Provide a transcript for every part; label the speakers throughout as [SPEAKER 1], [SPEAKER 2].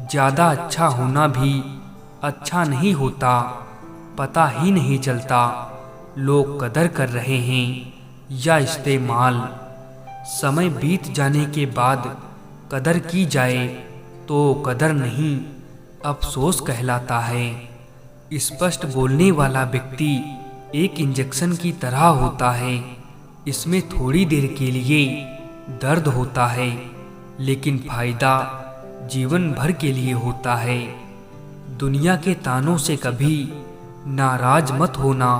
[SPEAKER 1] ज़्यादा अच्छा होना भी अच्छा नहीं होता, पता ही नहीं चलता लोग कदर कर रहे हैं या इस्तेमाल। समय बीत जाने के बाद कदर की जाए तो कदर नहीं, अफसोस कहलाता है। स्पष्ट बोलने वाला व्यक्ति एक इंजेक्शन की तरह होता है। इसमें थोड़ी देर के लिए दर्द होता है, लेकिन फायदा जीवन भर के लिए होता है। दुनिया के तानों से कभी नाराज मत होना।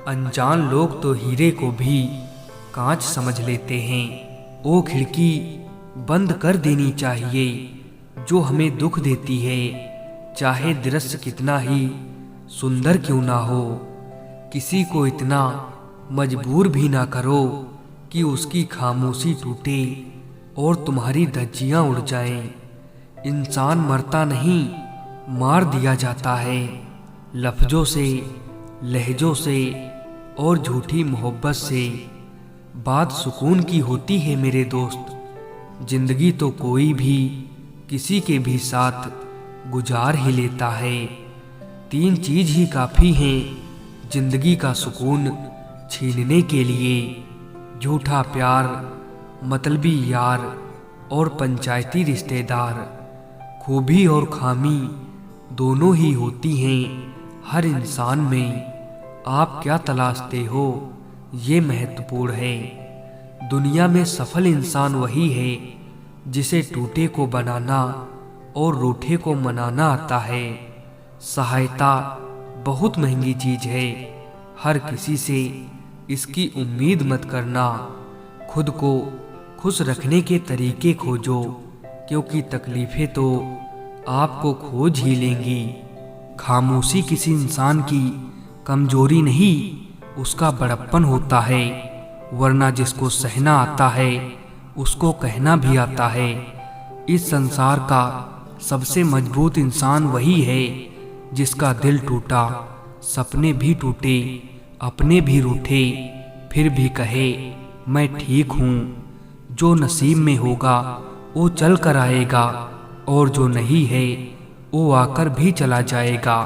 [SPEAKER 1] अनजान लोग तो हीरे को भी कांच समझ लेते हैं। वो खिड़की बंद कर देनी चाहिए जो हमें दुख देती है, चाहे दृश्य कितना ही सुंदर क्यों ना हो। किसी को इतना मजबूर भी ना करो कि उसकी खामोशी टूटे और तुम्हारी धज्जियां उड़ जाएं। इंसान मरता नहीं, मार दिया जाता है, लफ्जों से, लहजों से और झूठी मोहब्बत से। बात सुकून की होती है मेरे दोस्त। जिंदगी तो कोई भी किसी के भी साथ गुजार ही लेता है। 3 चीज ही काफी हैं जिंदगी का सुकून छीनने के लिए: झूठा प्यार, मतलबी यार और पंचायती रिश्तेदार। खूबी और खामी दोनों ही होती हैं हर इंसान में। आप क्या तलाशते हो ये महत्वपूर्ण है। दुनिया में सफल इंसान वही है जिसे टूटे को बनाना और रूठे को मनाना आता है। सहायता बहुत महंगी चीज है, हर किसी से इसकी उम्मीद मत करना। खुद को खुश रखने के तरीके खोजो, क्योंकि तकलीफें तो आपको खोज ही लेंगी। खामोशी किसी इंसान की कमजोरी नहीं, उसका बड़प्पन होता है। वरना जिसको सहना आता है उसको कहना भी आता है। इस संसार का सबसे मजबूत इंसान वही है जिसका दिल टूटा, सपने भी टूटे, अपने भी रूठे, फिर भी कहे मैं ठीक हूँ। जो नसीब में होगा वो चल कर आएगा, और जो नहीं है वो आकर भी चला जाएगा।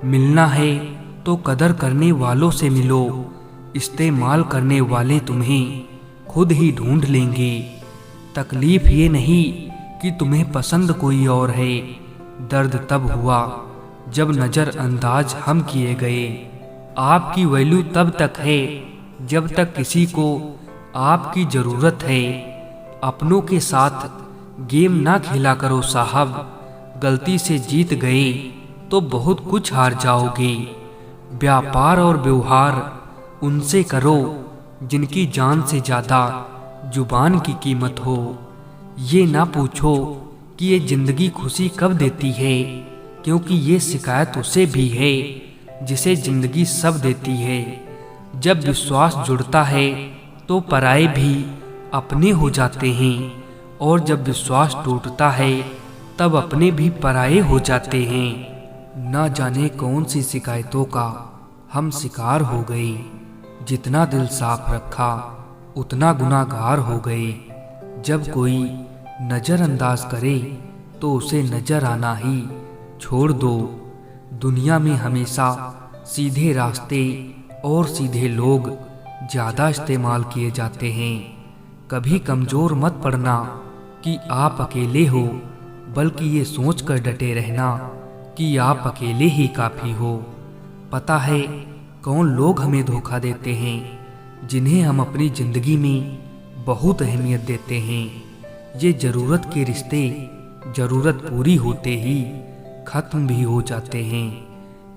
[SPEAKER 1] मिलना है तो कदर करने वालों से मिलो, इस्तेमाल करने वाले तुम्हें खुद ही ढूंढ लेंगे। तकलीफ ये नहीं कि तुम्हें पसंद कोई और है, दर्द तब हुआ जब नज़रअंदाज हम किए गए। आपकी वैल्यू तब तक है जब तक किसी को आपकी ज़रूरत है। अपनों के साथ गेम ना खेला करो साहब, गलती से जीत गए तो बहुत कुछ हार जाओगे। व्यापार और व्यवहार उनसे करो जिनकी जान से ज़्यादा जुबान की कीमत हो। ये ना पूछो कि ये जिंदगी खुशी कब देती है, क्योंकि ये शिकायत उसे भी है जिसे जिंदगी सब देती है। जब विश्वास जुड़ता है तो पराये भी अपने हो जाते हैं, और जब विश्वास टूटता है तब अपने भी पराये हो जाते हैं। ना जाने कौन सी शिकायतों का हम शिकार हो गए। जितना दिल साफ रखा उतना गुनाहगार हो गए। जब कोई नज़रअंदाज करे तो उसे नजर आना ही छोड़ दो। दुनिया में हमेशा सीधे रास्ते और सीधे लोग ज़्यादा इस्तेमाल किए जाते हैं। कभी कमज़ोर मत पड़ना कि आप अकेले हो, बल्कि ये सोच कर डटे रहना कि आप अकेले ही काफ़ी हो। पता है कौन लोग हमें धोखा देते हैं, जिन्हें हम अपनी ज़िंदगी में बहुत अहमियत देते हैं। ये ज़रूरत के रिश्ते ज़रूरत पूरी होते ही ख़त्म भी हो जाते हैं।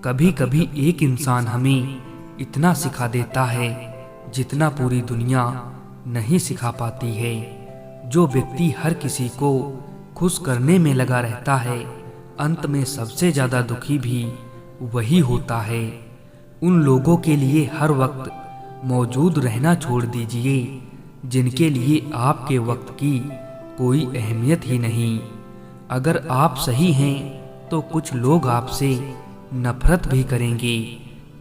[SPEAKER 1] कभी कभी एक इंसान हमें इतना सिखा देता है जितना पूरी दुनिया नहीं सिखा पाती है। जो व्यक्ति हर किसी को खुश करने में लगा रहता है, अंत में सबसे ज़्यादा दुखी भी वही होता है। उन लोगों के लिए हर वक्त मौजूद रहना छोड़ दीजिए जिनके लिए आपके वक्त की कोई अहमियत ही नहीं। अगर आप सही हैं तो कुछ लोग आपसे नफरत भी करेंगे,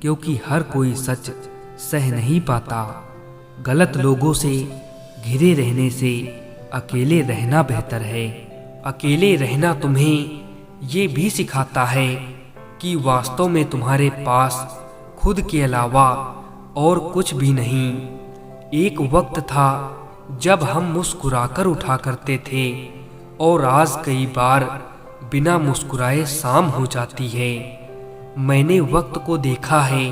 [SPEAKER 1] क्योंकि हर कोई सच सह नहीं पाता। गलत लोगों से घिरे रहने से अकेले रहना बेहतर है। अकेले रहना तुम्हें ये भी सिखाता है कि वास्तव में तुम्हारे पास खुद के अलावा और कुछ भी नहीं। एक वक्त था जब हम मुस्कुराकर उठा करते थे और आज कई बार बिना मुस्कुराए शाम हो जाती है। मैंने वक्त को देखा है,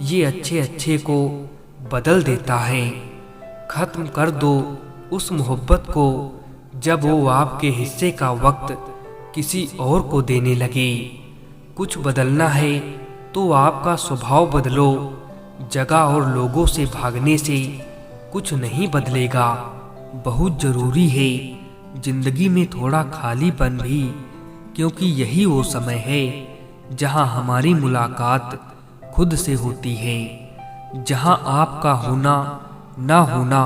[SPEAKER 1] ये अच्छे अच्छे को बदल देता है। खत्म कर दो उस मोहब्बत को जब वो आपके हिस्से का वक्त किसी और को देने लगे। कुछ बदलना है तो आपका स्वभाव बदलो। जगह और लोगों से भागने से कुछ नहीं बदलेगा। बहुत जरूरी है जिंदगी में थोड़ा खालीपन भी, क्योंकि यही वो समय है जहां हमारी मुलाकात खुद से होती है, जहां आपका होना ना होना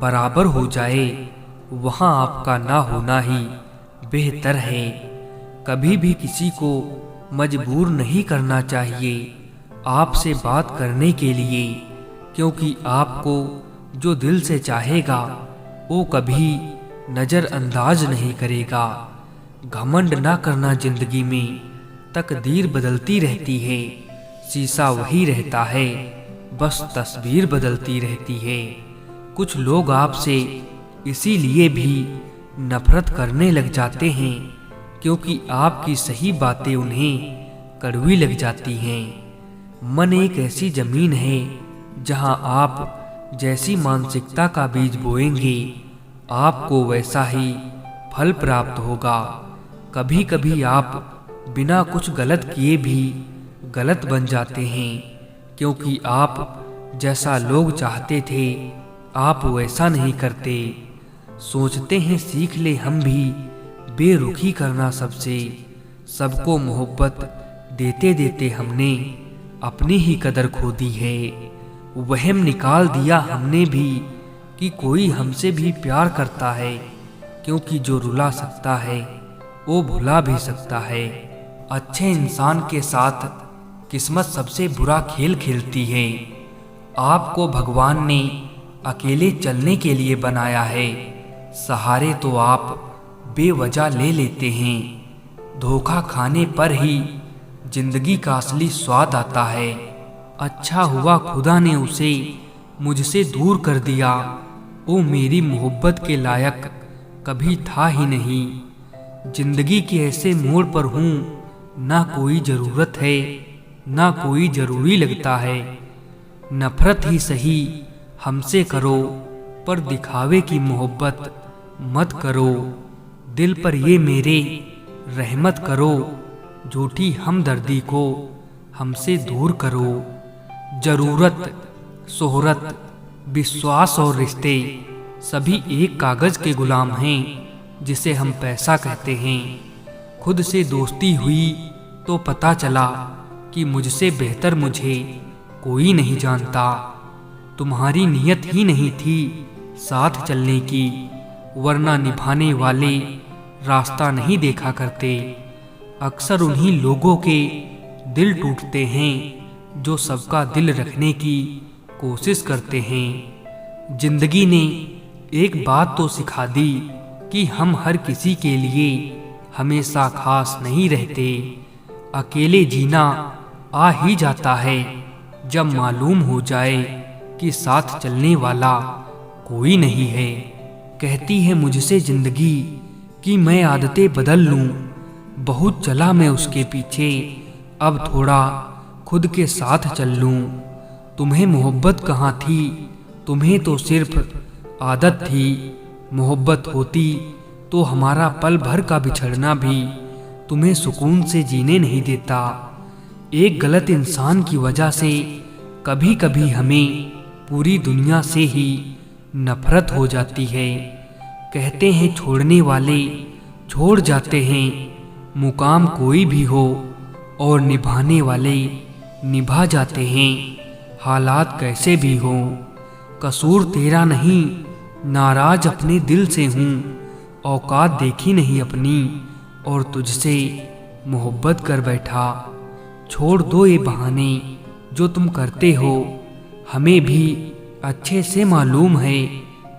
[SPEAKER 1] बराबर हो जाए, वहां आपका ना होना ही बेहतर है। कभी भी किसी को मजबूर नहीं करना चाहिए आपसे बात करने के लिए, क्योंकि आपको जो दिल से चाहेगा वो कभी नज़रअंदाज नहीं करेगा। घमंड ना करना जिंदगी में, तकदीर बदलती रहती है, शीशा वही रहता है, बस तस्वीर बदलती रहती है। कुछ लोग आपसे इसीलिए भी नफरत करने लग जाते हैं क्योंकि आपकी सही बातें उन्हें कड़वी लग जाती हैं। मन एक ऐसी जमीन है जहां आप जैसी मानसिकता का बीज बोएंगे आपको वैसा ही फल प्राप्त होगा। कभी कभी आप बिना कुछ गलत किए भी गलत बन जाते हैं, क्योंकि आप जैसा लोग चाहते थे आप वैसा नहीं करते। सोचते हैं सीख ले हम भी बेरुखी करना सबसे। सबको मोहब्बत देते देते हमने अपनी ही कदर खो दी है। वहम निकाल दिया हमने भी कि कोई हमसे भी प्यार करता है, क्योंकि जो रुला सकता है वो भुला भी सकता है। अच्छे इंसान के साथ किस्मत सबसे बुरा खेल खेलती है। आपको भगवान ने अकेले चलने के लिए बनाया है, सहारे तो आप बेवजह ले लेते हैं। धोखा खाने पर ही जिंदगी का असली स्वाद आता है। अच्छा हुआ खुदा ने उसे मुझसे दूर कर दिया, वो मेरी मोहब्बत के लायक कभी था ही नहीं। जिंदगी के ऐसे मोड़ पर हूँ, ना कोई ज़रूरत है ना कोई ज़रूरी लगता है। नफरत ही सही हमसे करो, पर दिखावे की मोहब्बत मत करो। दिल पर ये मेरे रहमत करो, झूठी हमदर्दी को हमसे दूर करो। जरूरत, शोहरत, विश्वास और रिश्ते सभी एक कागज के गुलाम हैं जिसे हम पैसा कहते हैं। खुद से दोस्ती हुई तो पता चला कि मुझसे बेहतर मुझे कोई नहीं जानता। तुम्हारी नियत ही नहीं थी साथ चलने की, वरना निभाने वाले रास्ता नहीं देखा करते। अक्सर उन्हीं लोगों के दिल टूटते हैं जो सबका दिल रखने की कोशिश करते हैं। जिंदगी ने एक बात तो सिखा दी कि हम हर किसी के लिए हमेशा खास नहीं रहते। अकेले जीना आ ही जाता है जब मालूम हो जाए कि साथ चलने वाला कोई नहीं है। कहती है मुझसे जिंदगी कि मैं आदतें बदल लूं, बहुत चला मैं उसके पीछे, अब थोड़ा खुद के साथ चल लूं। तुम्हें मोहब्बत कहाँ थी, तुम्हें तो सिर्फ आदत थी। मोहब्बत होती तो हमारा पल भर का बिछड़ना भी तुम्हें सुकून से जीने नहीं देता। एक गलत इंसान की वजह से कभी कभी हमें पूरी दुनिया से ही नफरत हो जाती है। कहते हैं छोड़ने वाले छोड़ जाते हैं, मुकाम कोई भी हो, और निभाने वाले निभा जाते हैं, हालात कैसे भी हो। कसूर तेरा नहीं, नाराज अपने दिल से हूँ, औकात देखी नहीं अपनी और तुझसे मोहब्बत कर बैठा। छोड़ दो ये बहाने जो तुम करते हो, हमें भी अच्छे से मालूम है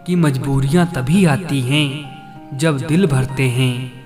[SPEAKER 1] कि मजबूरियां तभी आती हैं जब दिल भरते हैं